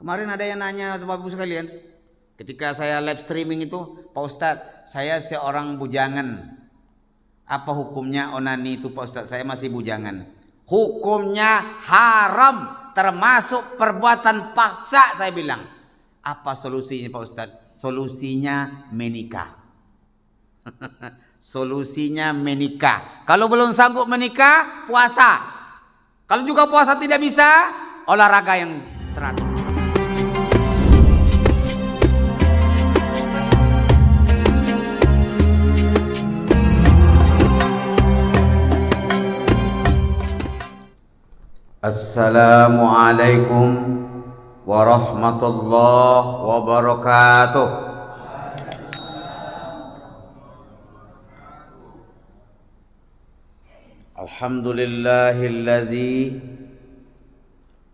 Kemarin ada yang nanya Bapak Ibu sekalian, ketika saya live streaming itu, Pak Ustadz, saya seorang bujangan. Apa hukumnya onani itu Pak Ustadz? Saya masih bujangan. Hukumnya haram, termasuk perbuatan paksa, saya bilang. Apa solusinya Pak Ustadz? Solusinya menikah. Solusinya menikah. Kalau belum sanggup menikah, puasa. Kalau juga puasa tidak bisa, olahraga yang teratur. Assalamualaikum warahmatullahi wabarakatuh. Alhamdulillahillazi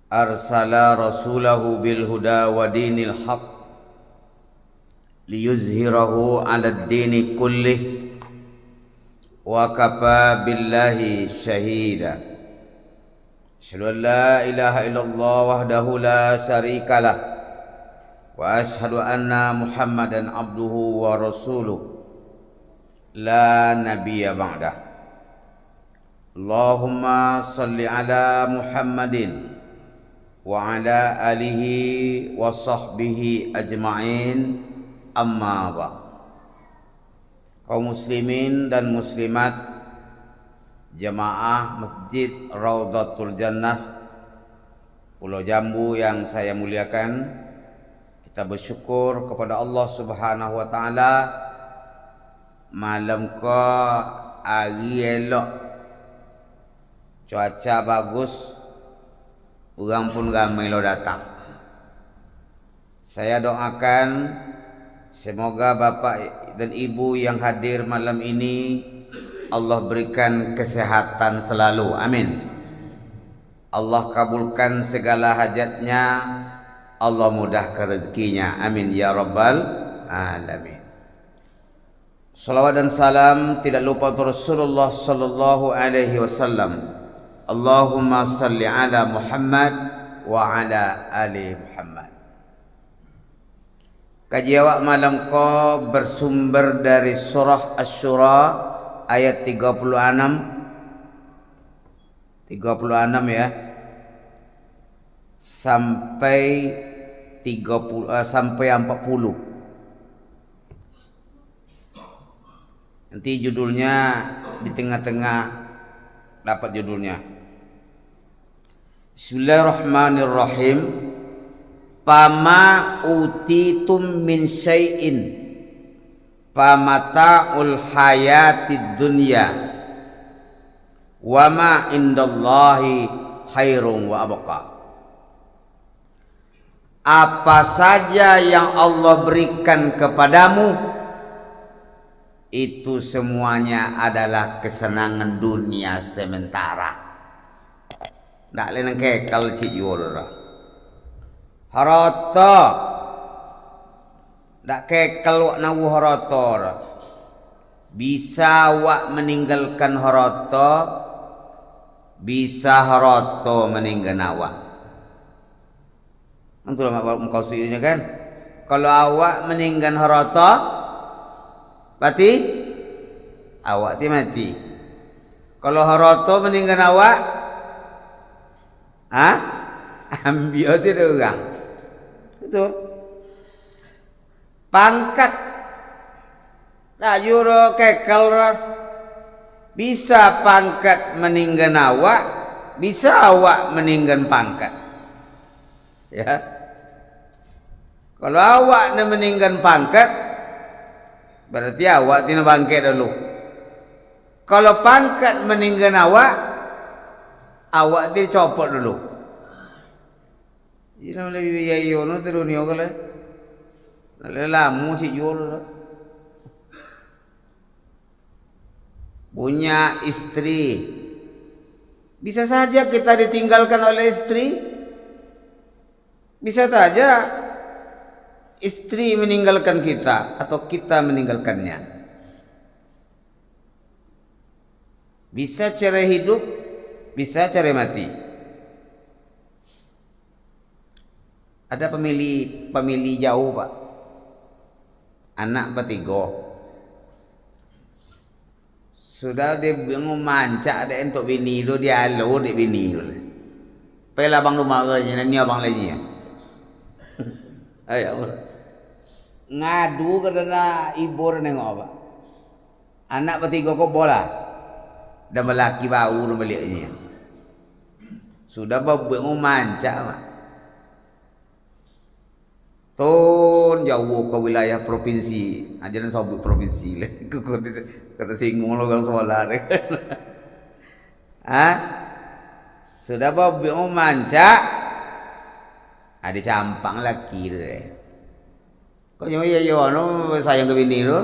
arsala rasulahu bil huda wa dinil haq liyuzhirahu 'alad dini kullih wa kafa billahi syahida. Asyhadu an la ilaha illallah wahdahu la syarikalah wa asyhadu anna Muhammadan abduhu wa rasuluh la nabiyya ba'dah. Allahumma salli ala Muhammadin wa ala alihi wa sahbihi ajma'in, amma ba'd. Kaum muslimin dan muslimat jamaah Masjid Raudhatul Jannah Pulau Jambu yang saya muliakan, kita bersyukur kepada Allah Subhanahu wa taala malam ke hari elok, cuaca bagus, orang pun ramai lo datang. Saya doakan semoga Bapak dan Ibu yang hadir malam ini Allah berikan kesehatan selalu, amin. Allah kabulkan segala hajatnya, Allah mudahkan rezekinya, amin ya rabbal alamin. Salawat dan salam tidak lupa untuk Rasulullah sallallahu alaihi wasallam. Allahumma salli ala Muhammad wa ala ali Muhammad. Kaji awak malam ko bersumber dari surah Asy-Syura ayat 36 ya sampai 40. Nanti judulnya di tengah-tengah dapat judulnya. Bismillahirrahmanirrahim. Pama utitum min syai'in famata'ul hayatid dunya wa ma indallahi khairun wa abqa. Apa saja yang Allah berikan kepadamu itu semuanya adalah kesenangan dunia sementara. Ndak lain kekal cik jual harata ndak kekal wak nawu harata. Bisa wak meninggalkan harata, bisa harata meninggalkan awak. Itulah muka suinya kan. Kalau awak meninggalkan harata, berarti awak ti mati. Kalau harata meninggalkan awak, ambil tu dia orang. Itu pangkat rajuro kekal, bisa pangkat meninggalkan awak, bisa awak meninggalkan pangkat. Ya, kalau awak nak meninggalkan pangkat, berarti awak tina bangkit dulu. Kalau pangkat meninggalkan awak tina copot dulu. Ina lebih biaya no terus ni okale. Lelamu cik jual. Punya istri, bisa saja kita ditinggalkan oleh istri, bisa saja istri meninggalkan kita atau kita meninggalkannya. Bisa cara hidup, bisa cara mati. Ada pemilih jauh Pak. Anak bertiga. Sudah dia mancak dia untuk bini tu, dia halu dia bini tu. Pela abang rumah kerja ni abang lagi ya. Ayo. Ngadu kerana ibu nengok apa? Anak bertiga kok bola. Dan lelaki bau baliknya. Sudah babeng mancak Pak. Ton jauh ke wilayah provinsi, ajaran sabuk provinsi lah. Kata singgung lo kalau sekolah deh. Sudah bawa mancak, ada campang laki deh. Kau cuma ya no sayang ke bini lo,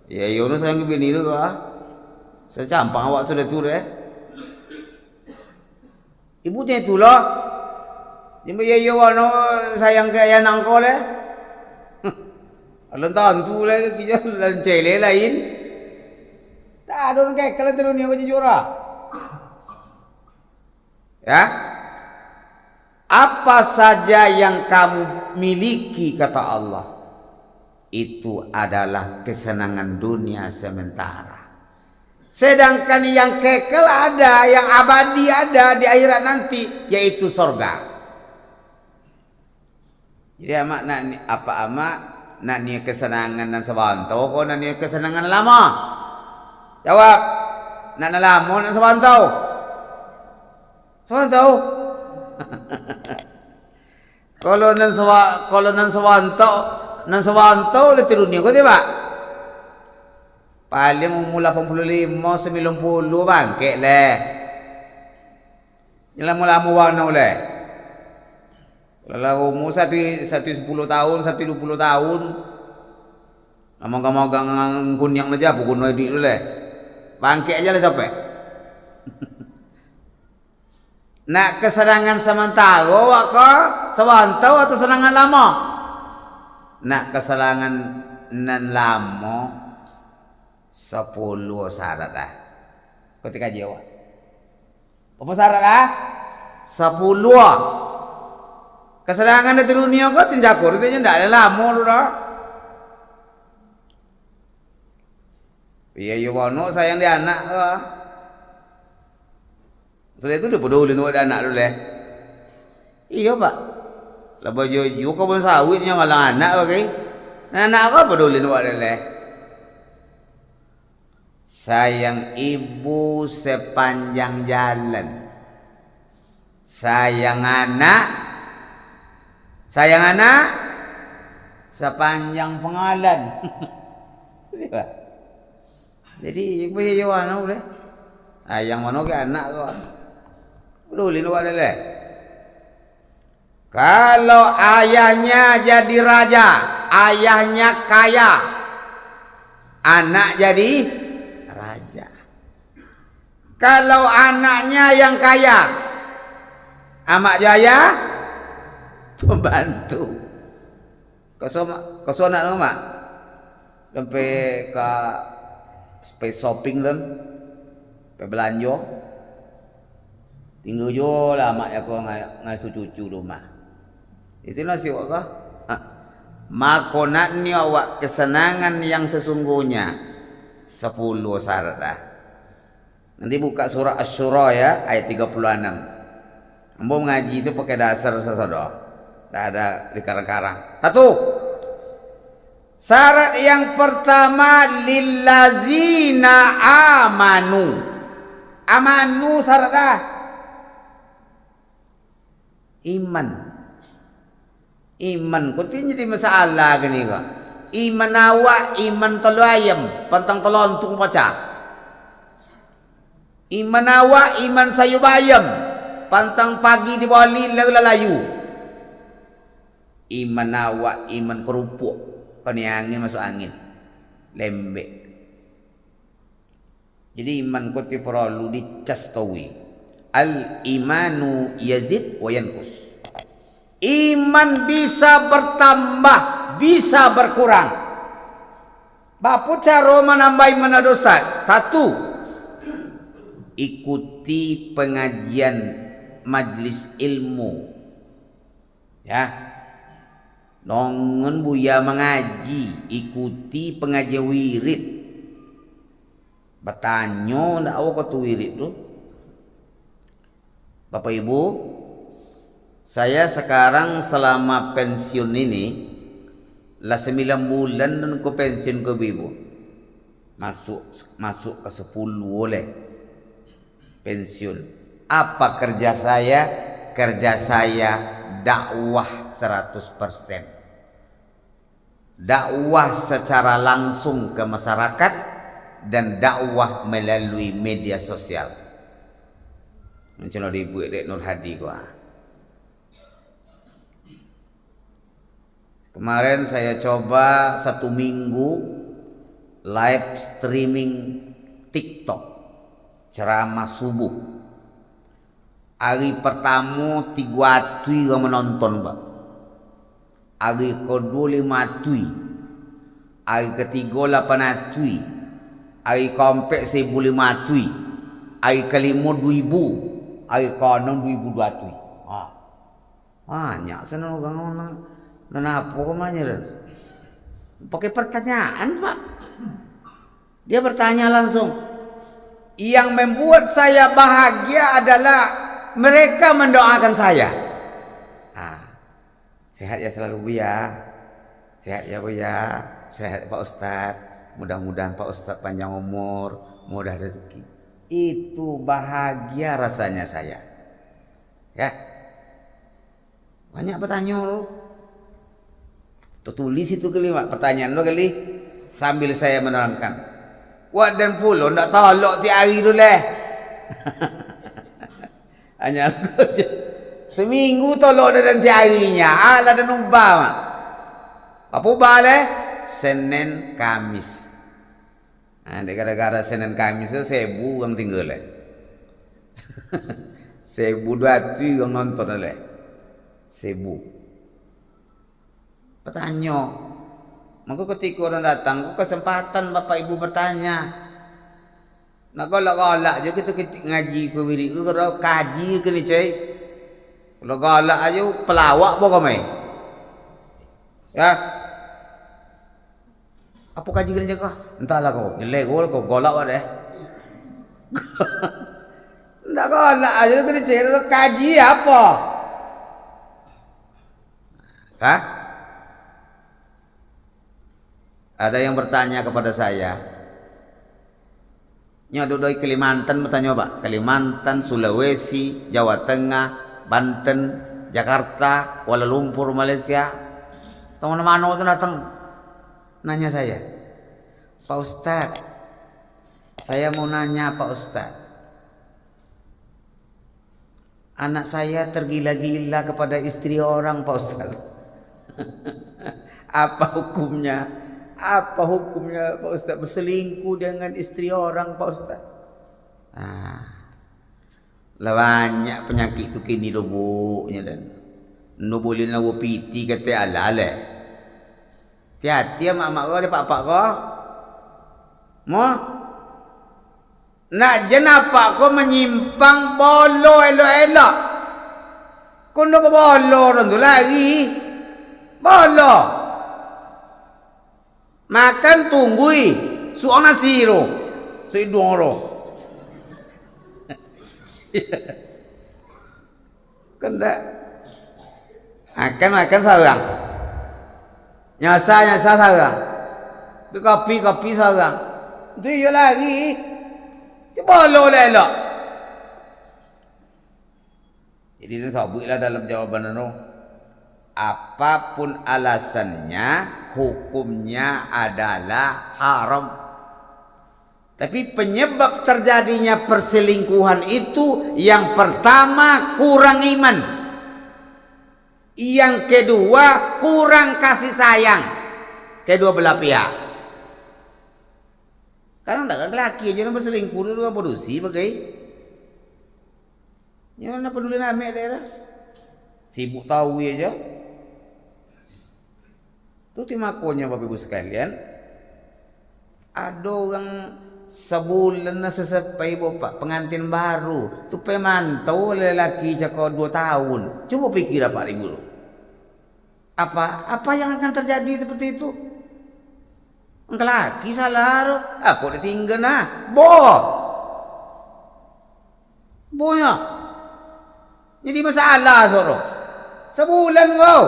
ya no sayang ke bini lo kah? Saya campang awak sudah tu deh. Ibu tanya tu lah. Jumpa ya no sayang ke ayah nangko le. Alon tantu le kijau lancele lain. Tak ada orang kekel terus ni aku jujura. Ya. Apa saja yang kamu miliki kata Allah itu adalah kesenangan dunia sementara. Sedangkan yang kekel ada, yang abadi ada di akhirat nanti, yaitu surga. Jadi amak nak apa amak nak ni kesenangan dan sebantau kau nak ni kesenangan lama? Jawab. Nak lama nak sebantau? Sebantau. Kalau nan sebantau le tirunia kau tiba. Paling umur 85 90 bangkit le. Lama-lama warna le. Kalau umur 10 tahun, 20 tahun, lama-lama kunyang aja, pukul duit dulu le. Bangkit aja lah capek. Nak kesenangan sementara, awak kau sebantau atau senangan lama? Nak kesenangan nan lama, 10 syarat dah. Ketika jawab. Apa syarat dah? 10. Kesenangan di dunia kau tinjakur itu tidak ada lama tu dah. Iya wano sayang dia anak kau. Setelah itu dia peduli nak ada anak dulu le. Iya Pak. Lepas jojo kau pun sawitnya malah anak okay. Anak kau peduli nak ada le. Sayang ibu sepanjang jalan. Sayang anak sepanjang pengalan. Jadi ibu ya mana boleh? Sayang mana ke anak kau? Peduli lu ada le. Kalau ayahnya jadi raja, ayahnya kaya, anak jadi raja. Kalau anaknya yang kaya, amak jaya pembantu. Kau nak mak? Sampai shopping dan sampai belanja. Tinggal jo lah mak aku ngasuh cucu rumah. Itulah si awak kah? Makonat ni awak kesenangan yang sesungguhnya 10 syarat dah. Nanti buka surah Asy-Syura ya ayat 36. Ambo mengaji itu pakai dasar sesodo. Tak ada di karang-karang. 1. Syarat yang pertama lillazina amanu. Amanu syarat dah. Iman kau jadi masalah gini kok. Iman awak, iman telu ayam, pantang telontung paca. Iman awak, iman sayu bayam, pantang pagi di bawah layu. Iman awak, iman kerupuk, kau ni angin masuk angin, lembek. Jadi iman kau perlu dicastawi. Al-imanu yazid wa yanqus. Iman bisa bertambah, bisa berkurang. Bapu cara menambah iman ada Ustaz? 1. Ikuti pengajian majlis ilmu. Ya. Nongen Buya mengaji, ikuti pengajian wirid. Bertanya ndak awak tu wirid tu. Bapak Ibu, saya sekarang selama pensiun ini lah 9 bulan dan ku pensiun ke Ibu. Masuk ke 10 oleh pensiun. Apa kerja saya? Kerja saya dakwah 100%. Dakwah secara langsung ke masyarakat dan dakwah melalui media sosial. Macam di Ibu Dek Nur Hadi gua. Kemarin saya coba 1 minggu live streaming TikTok ceramah subuh. Hari pertama 3 atui yang menonton, Pak. Hari kedua 5 atui. Hari ketiga 8 atui. Hari keempat 1.500 atui. Hari kelima 2.000. Hari keenam 2.200 atui. Banyak sana orang apa namanya dan pakai pertanyaan, Pak. Dia bertanya langsung. Yang membuat saya bahagia adalah mereka mendoakan saya. Sehat ya selalu Buya. Sehat ya Buya. Sehat Pak Ustadz. Mudah-mudahan Pak Ustadz panjang umur, mudah rezeki. Itu bahagia rasanya saya. Ya. Banyak bertanya lo. Tulis itu kali Pak, pertanyaan lo kali sambil saya menerangkan. Wah dan pulau ndak tolok tiap hari tu leh. Hanya seminggu tolok dan tiap harinya. Alah dan ubah mak. Apa balik? Senin Kamis. Gara-gara Senin Kamis itu 1.000 yang tinggal leh. 1.200 yang nonton leh. 1.000. Bertanya. Maka ketika orang datang, kesempatan Bapak Ibu bertanya. Nak galak-galak je kita ngaji ke wirid ke kaji ke ni cai. Kalau galak aja pelawak apa kau mai? Ya. Apa kaji kena jaga? Entahlah kau. Jelek kau galak apa deh. Nak galak aja kena cai kaji apa? Hah? Ada yang bertanya kepada saya. Nyodo dari Kalimantan bertanya Pak. Kalimantan, Sulawesi, Jawa Tengah, Banten, Jakarta, Kuala Lumpur, Malaysia. Tahu mana itu datang nanya saya. Pak Ustadz, saya mau nanya Pak Ustadz. Anak saya tergila-gila kepada istri orang Pak Ustadz. Apa hukumnya? Apa hukumnya Pak Ustadz berselingkuh dengan istri orang Pak Ustadz? Banyak penyakit tu kini lubuknya dan no boleh nak piti kata ala-ala. Hati-hati mak-mak kau ada pak-pak kau. Mo nak jenapa kau menyimpang bolo elok-elok. Kau nak bolo orang tu lagi. Bolo. Makan tunggui, suang nasi ro, seidong ro. Kena makan sarang, nyasa sarang, kopi sarang. Itu iya lagi, coba lo lelok. Jadi ini sabuklah dalam jawaban itu. Apapun alasannya, hukumnya adalah haram. Tapi penyebab terjadinya perselingkuhan itu yang pertama kurang iman. Yang kedua kurang kasih sayang kedua belah pihak. Karena enggak laki aja berselingkuh itu apa dosi bagai. Ya mana peduli nama daerah. Sibuk tahu aja. Itu timakonya Bapak Ibu sekalian. Ada orang sebulan sesepai Bapak pengantin baru. Tu pemantau lelaki cakap 2 tahun. Coba pikir Pak Ibu. Apa yang akan terjadi seperti itu? Engkau laki salah, aku ditinggal nah, bonya. Jadi masalah soro. Sebulan wow,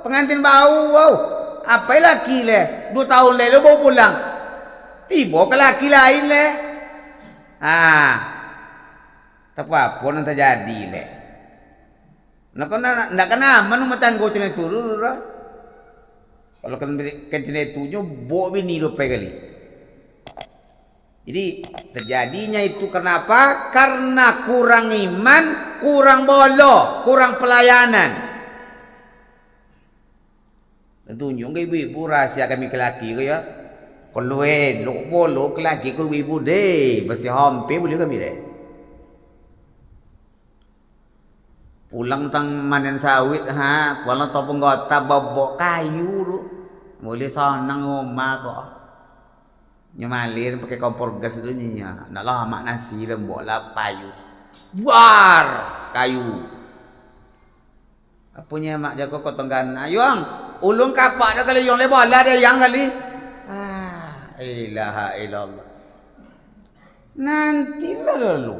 pengantin bau wow. Apa laki le? 2 tahun le lo bawa pulang. Tiba ke laki lain le. Tak apa yang terjadi le. Nak kena aman rumah tangga cina itu lah. Kalau kan cina itu nyo bawa bini 2 kali. Jadi terjadinya itu kenapa? Karena kurang iman, kurang bolo, kurang pelayanan. Tunjuk ke ibu-ibu rahasia kami ke laki ke ya. Kalau lo bolo ke laki ke ibu deh, masih hampir boleh kami deh. Pulang tang manen sawit pulang tau penggota bobok kayu tu. Boleh senang rumah kok. Nyemalir pakai kompor gas tu nya. Nak lama nasi lembok lah payu. Buar kayu. Apunya mak jago kotonggan. Ayong, ulung kapak dah kali yang lebar lah dia yang kali. Ilaha illallah. Nanti lah lalu.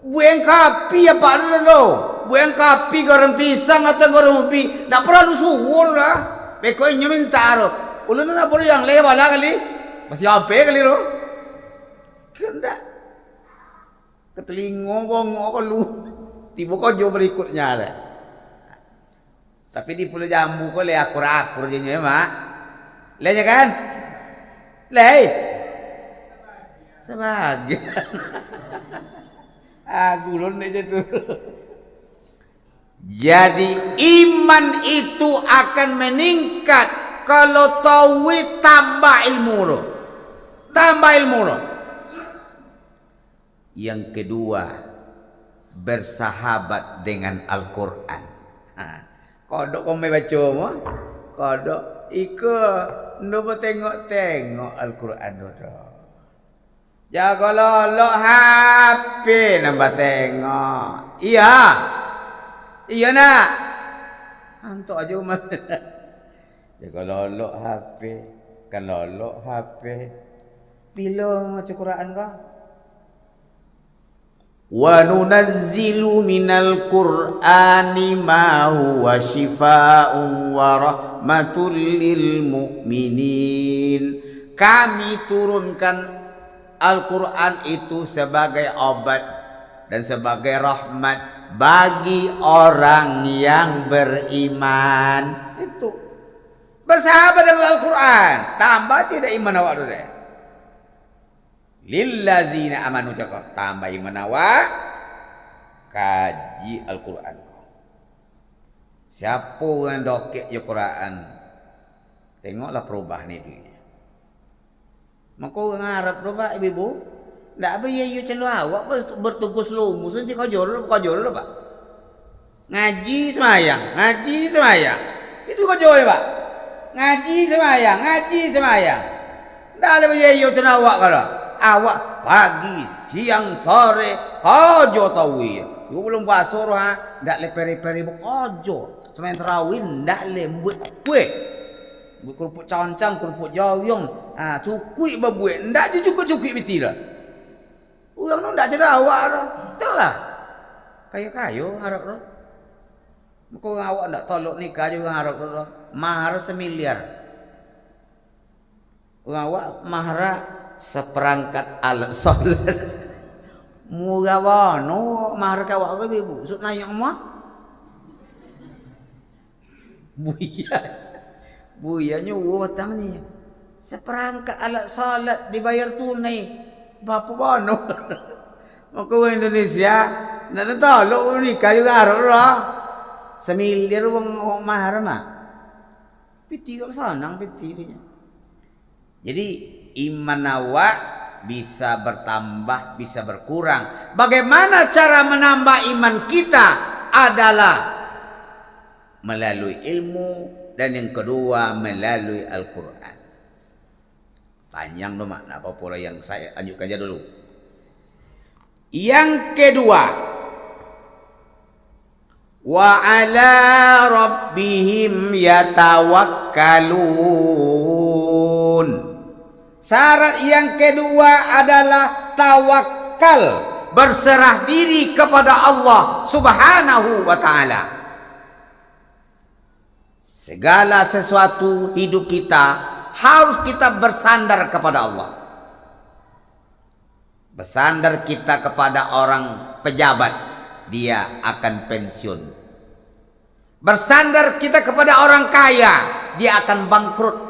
Buang kapi apa dulu? Buang kapi garam pisang atau garam ubi. Tak perlu suwur lah. Pekoi minta ro. Ulun tak perlu yang lebar lah kali. Masih apa kali ro? Kena. Ketelingo bongok lu. Tiba kau jauh berikutnya ada. Tapi di Pulau Jambu kau le akur-akur je mak. Le kan? Le. Sebagian. Gulun aja tuh. Jadi iman itu akan meningkat kalau tauhid tambah ilmu lo. Tambah ilmu lo. Yang kedua, bersahabat dengan Al-Quran. Kodok kau mai baca mo? Kodok ikut ndobo tengok-tengok Al-Quran dodo. Jaga lolok HP nambah tengok. Iya. Iya nak. Antuk aja mana. Jaga lolok HP. Kan lolok HP. Bila macam Quran kau? Wa nunazzilu minal Qur'ani ma huwa shifaa'un wa rahmatul lil mu'minin. Kami turunkan Al-Quran itu sebagai obat dan sebagai rahmat bagi orang yang beriman. Itu bersahabat dengan Al-Quran, tambah tidak iman awak dulu deh. Lillazina amanu cakap tambah iman awak, kaji Al-Quran. Siapa yang dokek je Quran, tengoklah perubahan itu. Maka orang Arab tu pak ibu-ibu, tak apa ya cendol awak bertugas lumus nanti kau jual pak. Ngaji semayang. Itu kau jual pak. Ngaji semayang. Tak ada ya cendol awak kalau. Awak pagi, siang, sore, kau jual tawi. You belum pasor tak le peri-peri kau jual. Semain terawih tak le buat kue. Kerupuk cancang, kerupuk jauhyong, cukui berbuat, ndak je cukup-cukup betul lah. Orang tu ndak cerita awak lah, betul lah. Kayu-kayu harap tu. Muka orang awak ndak tolok nikah juga harap tu. Mahar 1 miliar. Orang awak mahar seperangkat alat solat. Murah wano mahar kawak ke ibu, suk nanya mah. Buya nyuruh batang ni. Seperangkat alat salat dibayar tunai. Berapa bono? Maka orang Indonesia nak tolong nikah juga harus lah. 1 miliar orang mahar mah. Piti kau senang piti dia. Jadi iman awak bisa bertambah, bisa berkurang. Bagaimana cara menambah iman kita adalah melalui ilmu. Dan yang kedua melalui Al-Quran. Panjang tu mak, nak apa-apa yang saya lanjutkan aja dulu. Yang kedua, wa ala rabbihim yatawakkalun. Syarat yang kedua adalah tawakal, berserah diri kepada Allah Subhanahu wa ta'ala. Segala sesuatu hidup kita harus kita bersandar kepada Allah. Bersandar kita kepada orang pejabat, dia akan pensiun. Bersandar kita kepada orang kaya, dia akan bangkrut.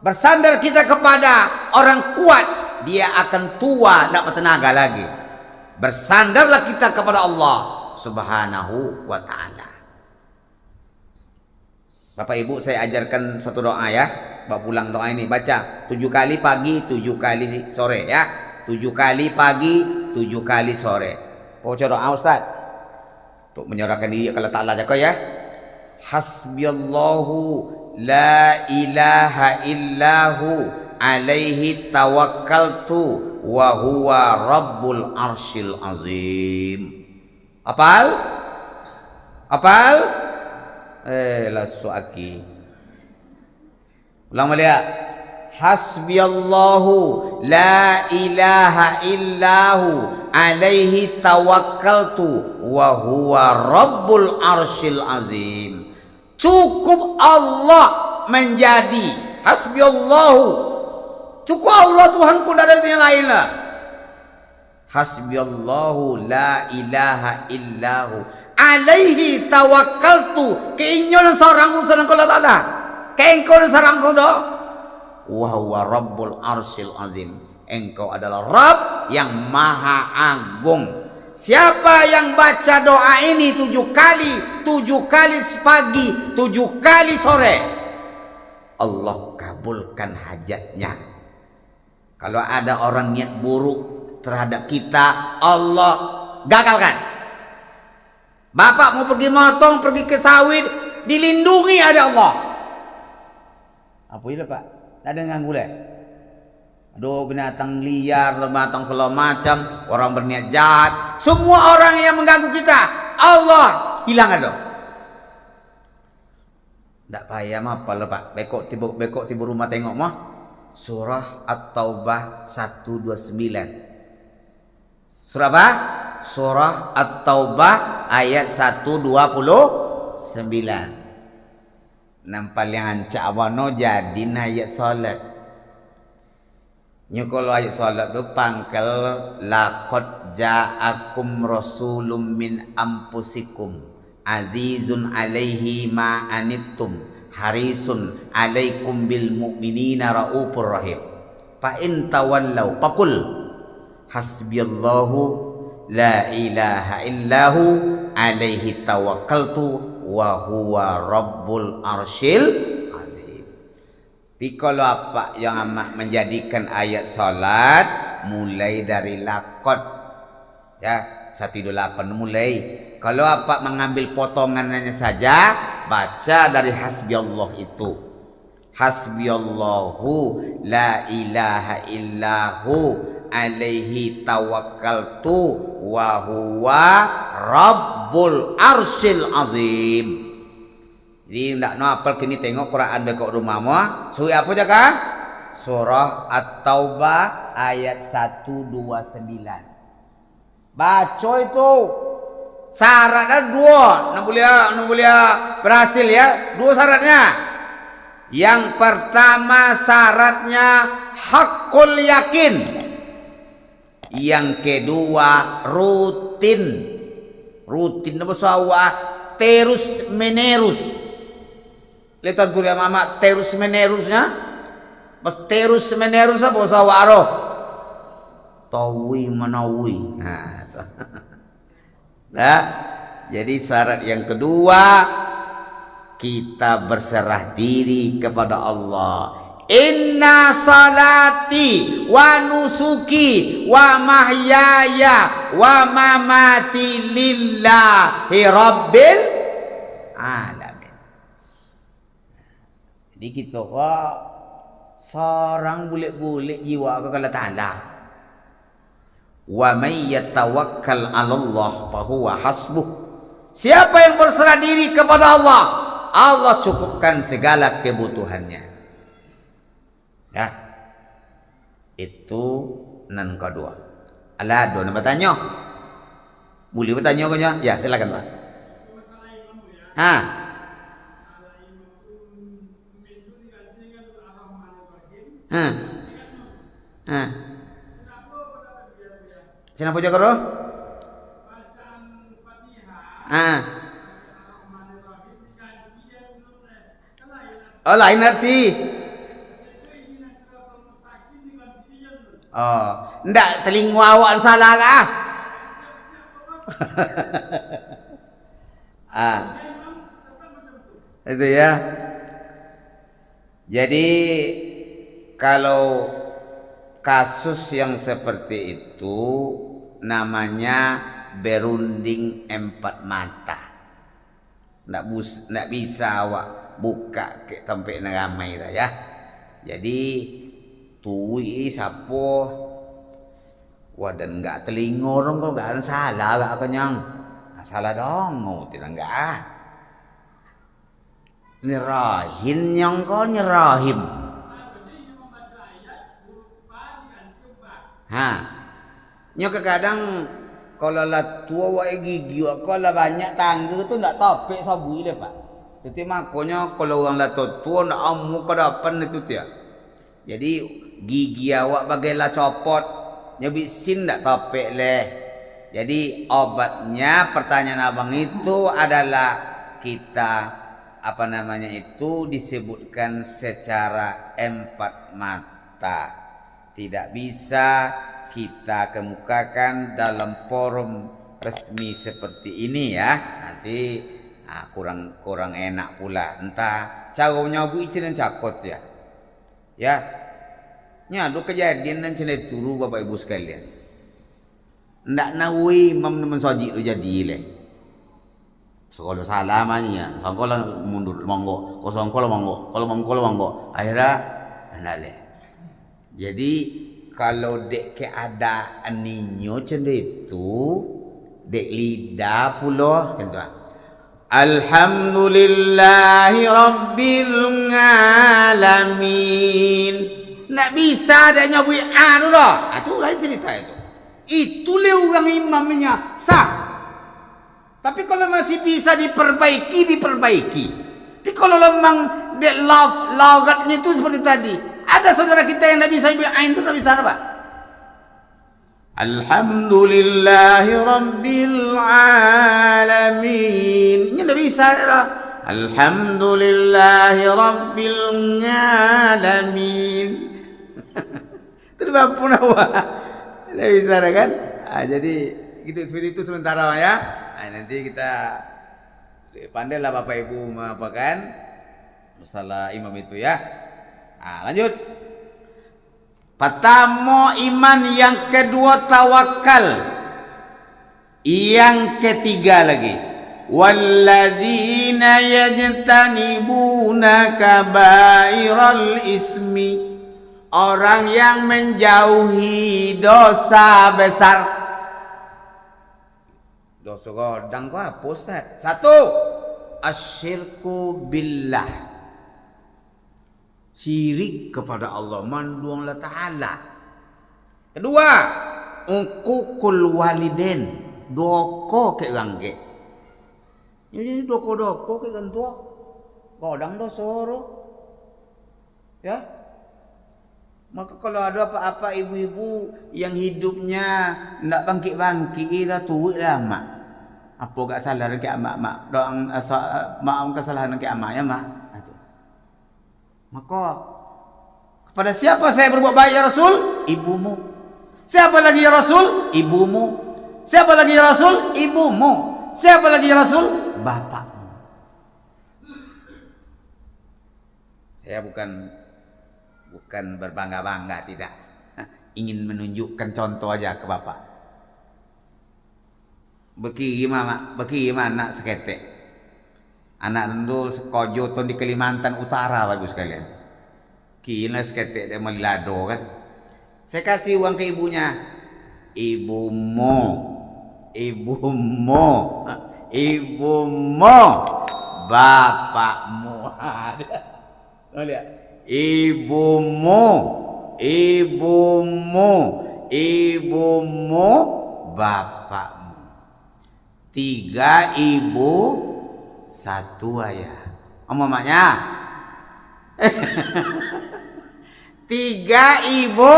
Bersandar kita kepada orang kuat, dia akan tua, tidak bertenaga lagi. Bersandarlah kita kepada Allah Subhanahu wa ta'ala. Bapak Ibu, saya ajarkan satu doa ya. Bapak pulang doa ini, baca 7 kali pagi, 7 kali sore ya. 7 kali pagi, 7 kali sore. Baca doa Ustaz untuk menyerahkan diri kepada Allah jaga ya. Hasbiyallahu la ilaha illahu alaihi tawakkaltu wa huwa rabbul arsyil azim. Apal? Apal? Lasuaki. Ulang balik. Hasbiyallahu la ilaha illahu alaihi tawakkaltu wa huwa rabbul arsyil azim. Cukup Allah menjadi hasbiyallahu. Cukup Allah Tuhanku, tidak ada yang lain lah. Hasbiyallahu la ilaha illahu alaihi tawakkaltu. Keinginan seorang urusan Allah Ta'ala. Keinginan seorang sudah. Wa huwa rabbul arsyil azim. Engkau adalah Rabb yang maha agung. Siapa yang baca doa ini 7 kali, 7 kali pagi, 7 kali sore, Allah kabulkan hajatnya. Kalau ada orang niat buruk terhadap kita, Allah gagalkan. Bapak mau pergi motong, pergi ke sawit, dilindungi ada Allah. Apa itu Pak? Tak ada ganggu lah. Aduh, binatang liar, binatang segala macam, orang berniat jahat, semua orang yang mengganggu kita, Allah hilang ada. Tak payah apa lah Pak. Bekok tiba rumah tengok mah. Surah At-Taubah 129. Surah apa? Surah At-Taubah ayat 129. Nampak yang ancak awano jadi ayat salat. Nyo kalau ayat salat tu pangkal laqad ja'akum rasulun min anfusikum azizun alaihi ma anittum harisun alaikum bil mu'minina raufur rahim. Fa in tawallau faqul hasbiyallahu la ilaha illahu alaihi tawakkaltu wa huwa rabbul arsyil. Kalau apa yang amat menjadikan ayat salat mulai dari laqad ya 128 mulai. Kalau apa mengambil potongannya saja, baca dari hasbiyallah itu. Hasbiyallahu la ilaha illahu alaihi tawakkaltu wa huwa rabbul arsyil azim. Jadi tidak no apel kini tengok Quran dekat rumahmu. Surah apa jaga? Surah At-Taubah ayat 129. Baca itu. Syaratnya 2. Nak boleh berhasil ya. 2 syaratnya. Yang pertama syaratnya hakul yakin. Yang kedua rutin. Rutin apa sawa terus menerus. Lihat kuliah mama terus menerusnya. Pas terus menerus apa sawa aroh. Tawi menawi. Nah, jadi syarat yang kedua kita berserah diri kepada Allah. Inna salati wa nusuki wa mahyaya wa mamati lillahi rabbil alamin. Jadi kita seorang bulik-bulik jiwa kepada Ta'ala. Wa may yatawakkal 'ala Allah fa huwa hasbuh. Siapa yang berserah diri kepada Allah, Allah cukupkan segala kebutuhannya. Ya, itu nan kedua. Alah, dua nak bertanya. Boleh bertanya kau nya? Ya, silakan Pak. Ha. Ha. Ha. Kenapa jaga roh? Ha. Oh, lain arti. Oh, ndak telinga awak salah kah? Ah, itu ya. Jadi kalau kasus yang seperti itu namanya berunding empat mata. Ndak bisa awak buka ke tempat ramai dah ya. Jadi tui sapo wadan enggak telinga orang kau enggak ada salah enggak kenyang. Salah dong, mau tidak enggak. Nyerahin yang kau nyerahim. Ha. Nyo kadang kalau lah tua wae gigi, kalau banyak tangga tu enggak topek sabui le Pak. Jadi makanya kalau orang lah tua nak amu kedapan itu dia. Jadi gigi awak bagailah copot, nyebisin enggak topek leh. Jadi obatnya pertanyaan abang itu adalah kita apa namanya itu disebutkan secara empat mata. Tidak bisa kita kemukakan dalam forum resmi seperti ini ya. Nanti kurang enak pula. Entah caranya Bu Icin dan cakot ya. Ya. Nya do kejadian dan cene turu Bapak Ibu sekalian. Ndak nawi imam nemen soji tu jadi le. Sekolah salah manya, sangkola mundur monggo, ko sangkola monggo, kalau monggo. Akhirnya ndak le. Jadi kalau dek keadaan ninyo cende itu dek lidah pulo contoh. Alhamdulillahi rabbil alamin. Ndak bisa ada nyawi anu dah. Itu lain cerita itu. Itu le orang imamnya sah. Tapi kalau masih bisa diperbaiki. Tapi kalau memang logatnya itu seperti tadi. Ada saudara kita yang tidak bisa ain itu tidak bisa apa? Alhamdulillahi rabbil alamin. Ini tidak bisa. Alhamdulillahi rabbil alamin. Terbapu nawa. Tidak bisa kan? Jadi gitu seperti itu sementara ya. Nanti kita pandailah Bapak Ibu mengapakan masalah imam itu ya. Lanjut. Pertama iman, yang kedua tawakal, yang ketiga lagi walladzina yajtanibuna kabairal ismi, orang yang menjauhi dosa besar. Dosa godang kok apa Ustaz? Satu, asyirku billah, syirik kepada Allah, manduang Allah Ta'ala. Kedua, uququl waliden, doko ke gangge. Ini doko ke gantua, godang dosa ya. Maka kalau ada apa-apa ibu-ibu yang hidupnya nak bangkit-bangkit dah tua lama. Apa gak salah ke mak doang maaf kesalahan ke amak ya mak. Maka kepada siapa saya berbuat baik ya Rasul? Ibumu. Siapa lagi ya Rasul? Ibumu. Siapa lagi ya Rasul? Ibumu. Siapa lagi ya Rasul? Bapakmu. Saya bukan berbangga-bangga, tidak. Ingin menunjukkan contoh aja ke bapak. Beki gimana seketek. Anak dulu sekojo ton di Kalimantan Utara Bapak sekalian. Kina seketek dia melado kan. Saya kasih uang ke ibunya. Ibumu. ibumu, bapakmu. Lihat. Ibumu, ibumu, ibumu, bapakmu. 3 ibu, 1 ayah. Mamanya 3 ibu,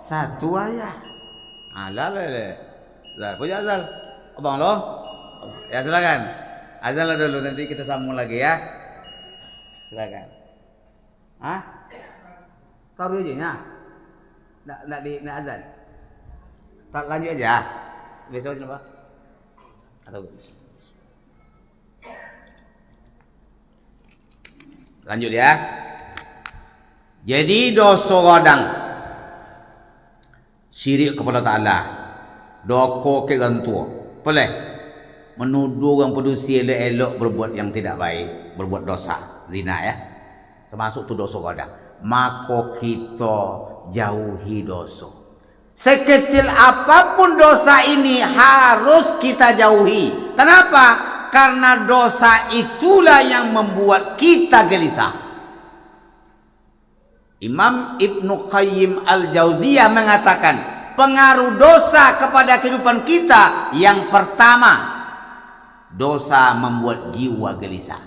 1 ayah. Alah lele. Zal, punya Zal. Abang lo? Ya silakan. Azan dulu, nanti kita sambung lagi ya. Silakan. Hah? Taruh aja nya. Nak azan. Tak lanjut aja. Besok kenapa? Atau lanjut ya. Jadi dosa godang syirik kepada Ta'ala, doko ke gantua, boleh menuduh orang pedusi elok-elok berbuat yang tidak baik, berbuat dosa, zina ya, termasuk tu dosa godang. Maka kita jauhi dosa. Sekecil apapun dosa ini harus kita jauhi. Kenapa? Karena dosa itulah yang membuat kita gelisah. Imam Ibnu Qayyim Al-Jauziyah mengatakan, pengaruh dosa kepada kehidupan kita yang pertama, dosa membuat jiwa gelisah.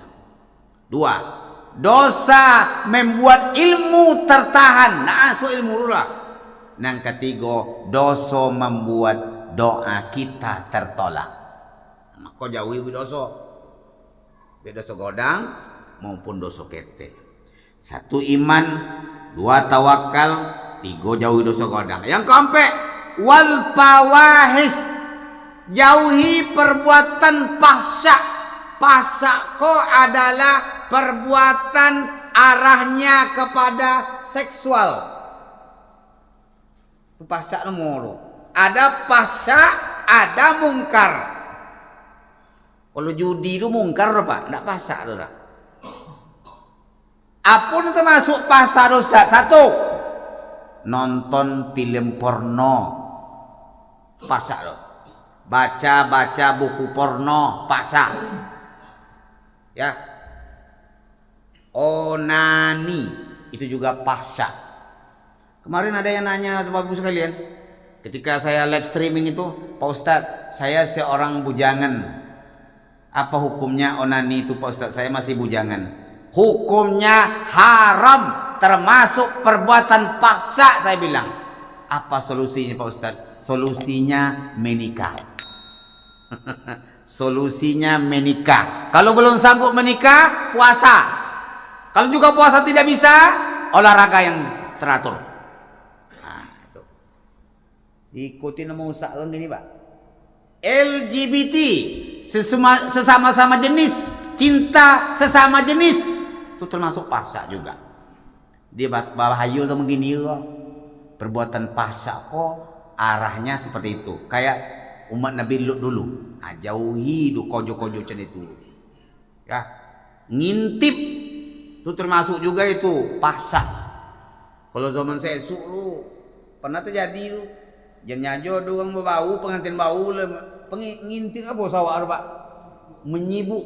2, dosa membuat ilmu tertahan. Nah, ilmu rulah. Yang ketiga, dosa membuat doa kita tertolak. Maka jauhi dosa, baik dosa godang maupun dosa ketek. 1 iman, 2 tawakal, 3 jauhi dosa godang. Yang keempat, wal fawahis, jauhi perbuatan fahsya. Fahsya adalah perbuatan arahnya kepada seksual. Itu fahsya nomor. Ada fahsya, ada mungkar. Kalau judi itu mungkar apa? Enggak fahsya tu dah. Apa yang termasuk fahsya Ustaz? 1, nonton film porno, fahsya tu. Baca buku porno, fahsya. Ya. Onani, itu juga fahsya. Kemarin ada yang nanya Bapak Ibu sekalian, ketika saya live streaming itu, Pak Ustadz, saya seorang bujangan. Apa hukumnya onani itu Pak Ustadz? Saya masih bujangan. Hukumnya haram, termasuk perbuatan paksa, saya bilang. Apa solusinya Pak Ustadz? Solusinya menikah. Solusinya menikah. Kalau belum sanggup menikah, puasa. Kalau juga puasa tidak bisa, olahraga yang teratur. Nah, itu. Ikuti nama usaha gini Pak. LGBT, sesama-sama jenis, cinta sesama jenis, itu termasuk paksa juga. Dia bahaya sama gini kok. Perbuatan paksa kok arahnya seperti itu. Kayak umat Nabi Lut dulu. Nah, jauhi du kojo-kojo macam itu. Ya. Ngintip itu termasuk juga itu paksa. Kalau zaman saya lu pernah terjadi lu. Jangan nyajo doang berbau, pengantin bau ngintip apa sawak Pak? Menyibuk.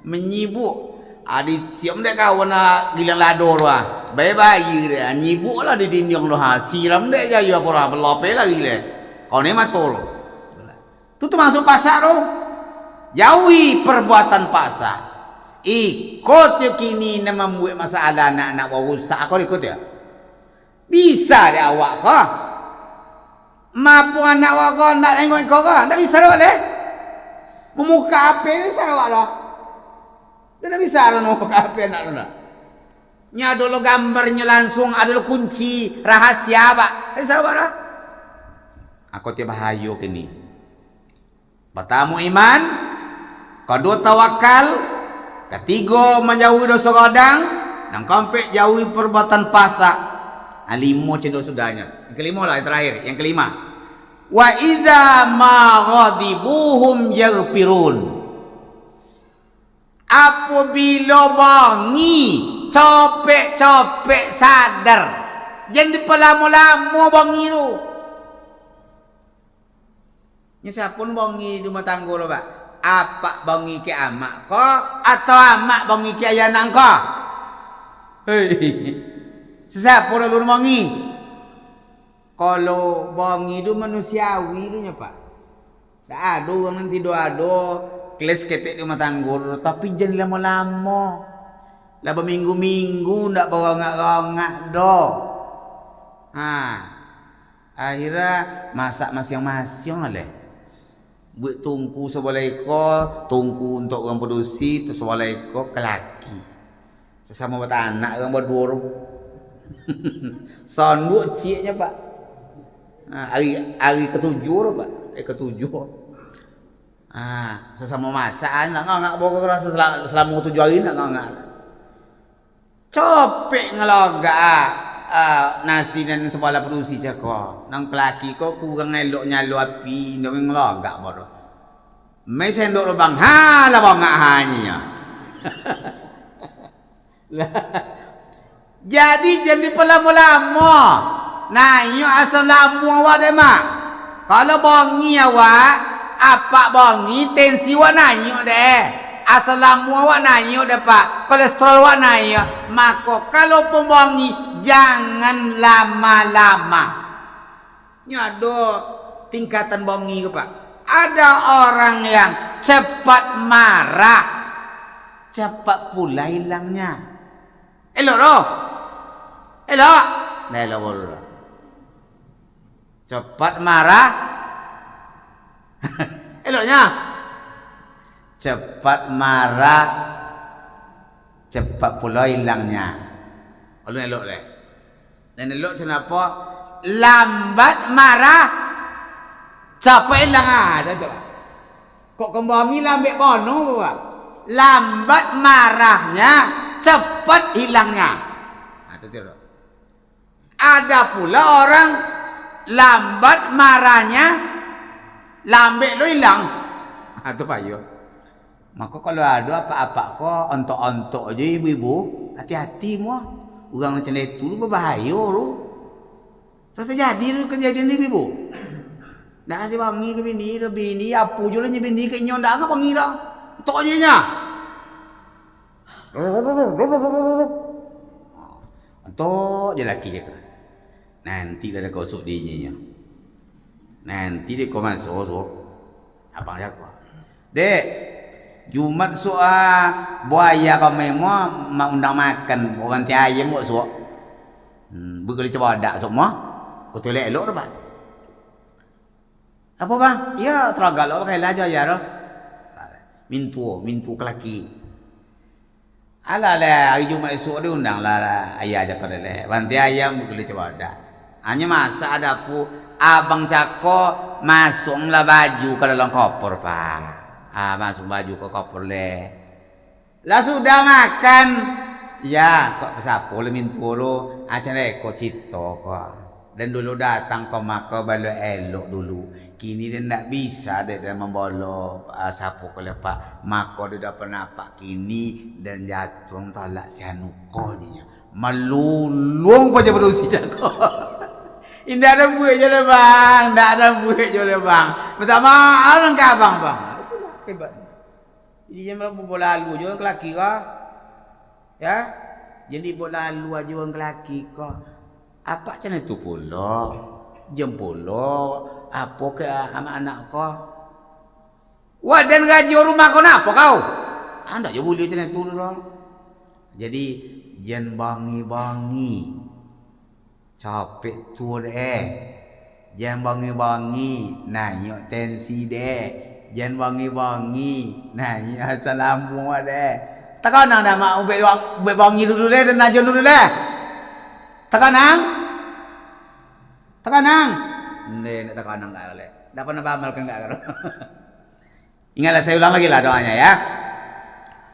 Menyibuk. Adi siap dek kawan nak gilang lador lah. Bayi dia nyibuk lah di dinding doha. Siram dek jaya apa lah belope lagi le. Kau ni matul. Itu termasuk pasar tu. Jauhi perbuatan pasar. Ikut je kini nama membuat masalah anak-anak warusak. Kau ikut ya? Bisa dia awak kau. Mampu anak awak kau nak tengok kau kau. Tak bisa boleh. Memuka apa ni saya awak dah. Dia tak bisa lah memuka apa anak tu dah. Nya ada lo gambarnya langsung, ada lo kunci rahasia pak. Tak bisa awak dah. Aku tiap bahaya kini. Pertama iman, kedua tawakal, ketiga menjauhi dosa godang, dan keempat jauhi perbuatan pasak. Nah, 5 cendol sudahnya. Yang kelima lah yang terakhir, yang kelima. Wa iza ma ghadibuhum yaghfirun. Apabila bangi copek-copek sadar, jangan dipelamo-lamo bangi tu. Nya sapun bongi di rumah tangga lo, Pak. Apa bongi ke amak ko atau amak bongi ke ayah nang ko? Hei. Siapa lu bongi? Kalau bongi itu manusiawi tu nya, Pak. Tak ada orang nanti doa-do keles ketek di rumah tangga, tapi jangan lama-lama. Lah berminggu-minggu ndak bawa ngak-ngak do. Akhirnya masak masing-masing oleh. Buat tungku sebelah ekor, tungku untuk orang produksi, terus sebelah ekor ke laki. Sesama buat anak orang berdua. Sonduk ciknya, Pak. Hari ketujuh, Pak. Ketujuh. Sesama masak, nak bawa rasa selama 7 hari nak. Copek ngelogak nasi dan sebelah produksi cakap. Nang pelaki ko kurang elok nyalo api, ndak ngelogak bodoh. Mai sendok lubang lah bangak hanya. Jadi jadi pelama-lama. Nah, iyo asal lamu awak deh mak. Kalau bongi awak, apa bongi tensi awak nanyo deh. Asal lamu awak nanyo deh Pak. Kolesterol awak nanyo. Maka kalau pembongi jangan lama-lama. Nyado tingkatan bongi ke Pak. Ada orang yang cepat marah, cepat pula hilangnya. Elok roh. Elok. Elok bodoh. Cepat marah. Eloknya. Cepat marah, cepat pula hilangnya. Kalau elok leh. Dan elok kenapa? Lambat marah, cepat hilang ada coba. Kok kembali lambat bono, Pak? Lambat marahnya, cepat hilangnya. Itu tidak. Ada pula orang lambat marahnya, lambat lo hilang. Itu Pak yo. Maka kalau ada apa-apa kok ontok-ontok aja ibu-ibu, hati-hati mu. Orang macam itu lu berbahaya lu. Terjadi lu kejadian ni ibu. Dah si bangi ke bini apa je lah bini ke nyon dah ke bangi dah. Tok je nya. Ontok je laki je kan. Nanti dah kosok dia nya. Nanti dia kau masuk. Abang siapa? Dek, Jumat soal buaya kau memang mau undang makan orang ti ayam buat sok. Berkali coba ada semua. Kau tolak elok dah Pak. Apa bang? Ya teragal lo pakai lajar ya roh. Mintu ke laki. Alah lah hari Jumat esok dia undang lah ayah aja pada leh. Banti ayam berkali coba ada. Hanya masa ada aku abang cako masuklah baju ke dalam koper Pak. Masuk baju ke koper leh. Lah sudah makan. Ya, kok pesapo le mintu lo. Acan kok cito kok. Dan dulu datang kau maka balo elok dulu. Kini dia tak bisa dia membolo sapu ke lepak. Maka dia dapat napak kini dan jatuh talak si hanukonya. Melulung pada berusi cakap. Indah ada buih je le bang. Tak ada buih je le bang. Minta maaf lengkap bang. Itulah hebat. Jadi jangan bola lalu je orang kelaki kau. Ya. Jadi bola lalu aja orang kelaki kau. Apa macam itu pula? Jam pula. Apa ke sama anak kau? Wah dan gaji rumah kau nak apa kau? Anda je boleh macam itu dulu. Jadi jangan bangi-bangi. Capek tu deh. Jangan bangi-bangi. Nanya tensi deh. Jangan bangi-bangi. Nanya assalamualaikum deh. Takkan nak mak ubek bangi dulu deh dan najon dulu deh. Tekanang. Nak tekanang enggak boleh. Dah pernah beramalkan enggak kalau. Ingatlah saya ulang lagi lah doanya ya.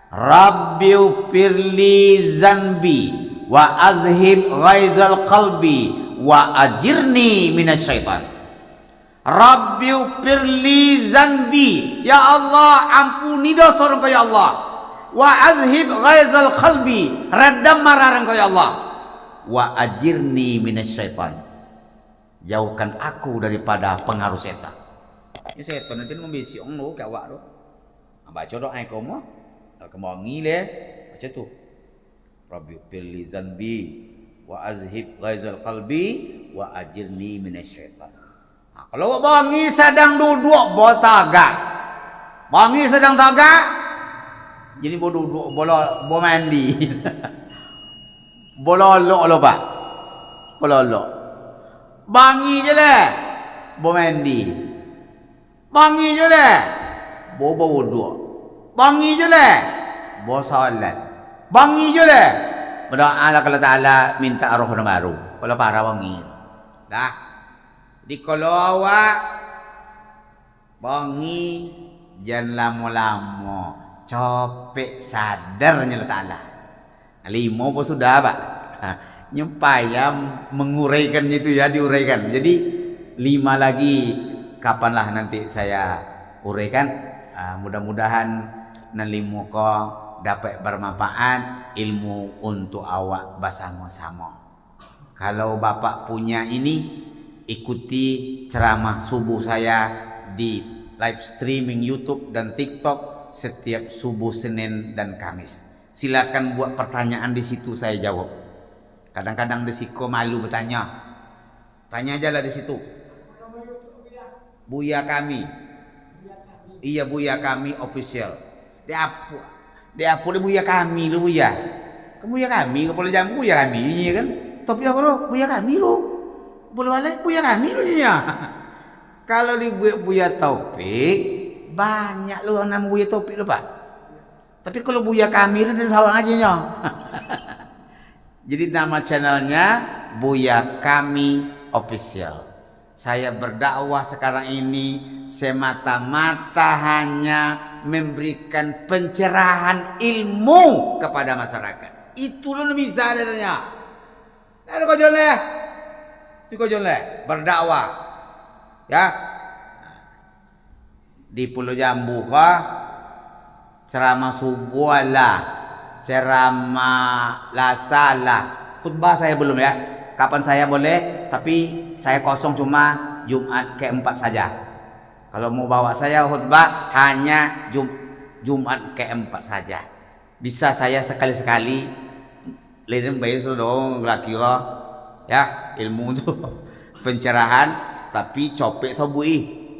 Rabbi firli zanbi wa azhib ghaizal qalbi wa ajirni minasyaitan. Rabbi firli zanbi, ya Allah ampuni dosa engkau ya Allah. Wa azhib ghaizal qalbi, redam marah engkau ya Allah. Wa ajirni minasyaitan, jauhkan aku daripada pengaruh setan. Ni setan nanti membisi orang tu kat awak tu. Baca doa kau mah. Kemangi le macam tu. Rabbi firli zanbi wa azhib ghaizal qalbi wa ajirni minasyaitan. Kalau bangi sedang duduk botaga. Bangi sedang tagak. Jadi bo duduk bola mandi. Bololok lo Pak. Bololok. Bangi je le. Bo mandi. Bangi je le. Bo wuduk. Bangi je le. Bo solat. Bangi je le. Berdoa lah kalau Ta'ala minta roh baru. Kalau para wangi. Dah. Di kalau awak bangi jangan lama-lama. Copek sadarnya Allah Ta'ala. 5 pun sudah Pak. Nyempaya menguraikan itu ya, diuraikan. Jadi 5 lagi kapanlah nanti saya uraikan. Mudah-mudahan nanti muka dapat bermanfaat ilmu untuk awak bersama-sama. Kalau Bapak punya ini, ikuti ceramah subuh saya di live streaming YouTube dan TikTok setiap subuh Senin dan Kamis. Silakan buat pertanyaan di situ, saya jawab. Kadang-kadang desiko malu bertanya. Tanya aja lah di situ. Buya kami. Iya, Buya kami official. Dia apa Buya kami lu Buya. Kamu Buya kami, kepala jam Buya kami iya kan. Tapi apa lu? Buya kami lu. Boleh balik Buya kami lu ya. Kalau di Buya Taufik banyak lu nama Buya Taufik lu Pak. Tapi kalau Buya kami itu salah aja nya. Jadi nama channelnya Buya Kami Official. Saya berdakwah sekarang ini semata-mata hanya memberikan pencerahan ilmu kepada masyarakat. Itu loh bisa adanya. Ada kau joleh. Itu kau joleh berdakwah. Ya. Di Pulau Jambu kah? Ceramah subuh lah, ceramah lasalah. Khutbah saya belum ya. Kapan saya boleh? Tapi saya kosong cuma Jumat ke-4 saja. Kalau mau bawa saya khutbah hanya Jumat ke-4 saja. Bisa saya sekali-sekali. Lain baik dong laki ya ilmu itu pencerahan tapi copek sabui.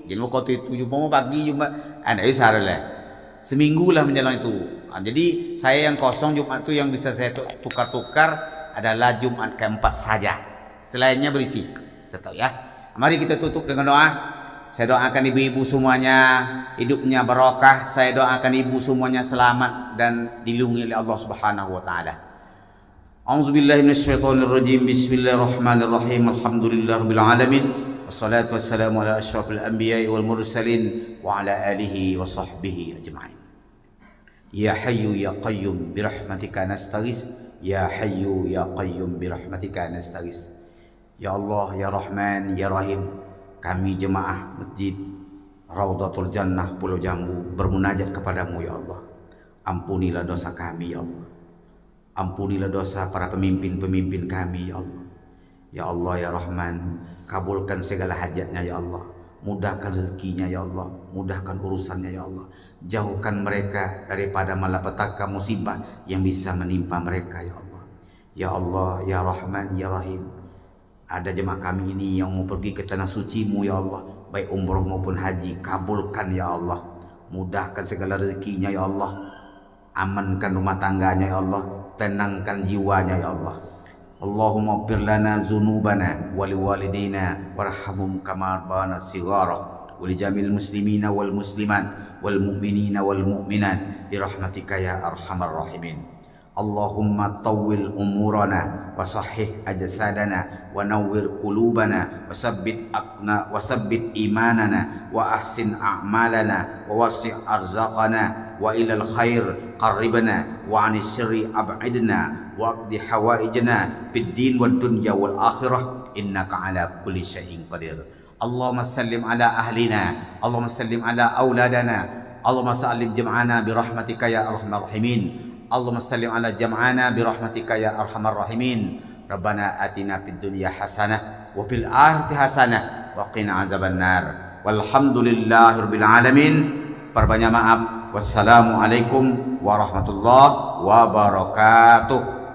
Jadi mau kau itu Jumat pagi Jumat. Anda bisa lah. Seminggu lah menjelang itu. Jadi saya yang kosong Jumat itu yang bisa saya tukar-tukar adalah Jumat ke-4 saja. Selainnya berisi. Tetap ya. Mari kita tutup dengan doa. Saya doakan ibu-ibu semuanya hidupnya barokah. Saya doakan ibu semuanya selamat dan dilindungi oleh Allah Subhanahu wa taala. A'udzubillahi minasyaitonirrajim. Bismillahirrahmanirrahim. Alhamdulillahirabbil alamin. Wassalatu wassalamu ala asyrafil anbiya'i wal mursalin wa ala alihi wa sahbihi ajma'in. Ya Hayyu ya Qayyum birahmatika nastaghis. Ya Hayyu ya Qayyum birahmatika nastaghis. Ya Allah ya Rahman ya Rahim. Kami jemaah Masjid Raudhatul Jannah Pulau Jambu bermunajat kepadamu ya Allah. Ampunilah dosa kami ya Allah. Ampunilah dosa para pemimpin-pemimpin kami ya Allah. Ya Allah ya Rahman, kabulkan segala hajatnya ya Allah. Mudahkan rezekinya ya Allah. Mudahkan urusannya ya Allah. Jauhkan mereka daripada malapetaka musibah yang bisa menimpa mereka ya Allah. Ya Allah ya Rahman ya Rahim. Ada jemaah kami ini yang mau pergi ke tanah suci-Mu ya Allah, baik umroh maupun haji, kabulkan ya Allah. Mudahkan segala rezekinya ya Allah. Amankan rumah tangganya ya Allah. Tenangkan jiwanya ya Allah. Allahumma ighfir lana dzunubana wa liwalidina warhamhum kama rabbana shighara wa lijamil muslimina wal muslimat wal mu'minina wal mu'minat bi rahmatika ya arhamar rahimin. Allahumma tawwil umurana wa sahih ajsadana wa nawwir qulubana wa sabbit imanana wa ahsin a'malana wa wasi' arzaqana wa ilal khair qarribna wa 'anil syarri ab'idna wa aqdi hawaijna fid din wad dunya wal akhirah innaka ala kulli syai'in qadir. Allahumma sallim ala ahlina, Allahumma sallim ala auladana, Allahumma sallim jam'ana bi rahmatika ya arhamar rahimin. Allahumma sallim ala jam'ana bi rahmatika ya arhamar rahimin. Rabbana atina fid dunya hasanah wa fil akhirati hasanah wa qina adzabannar. Walhamdulillahirabbil alamin. Perbanyak maaf. Wassalamualaikum warahmatullahi wabarakatuh.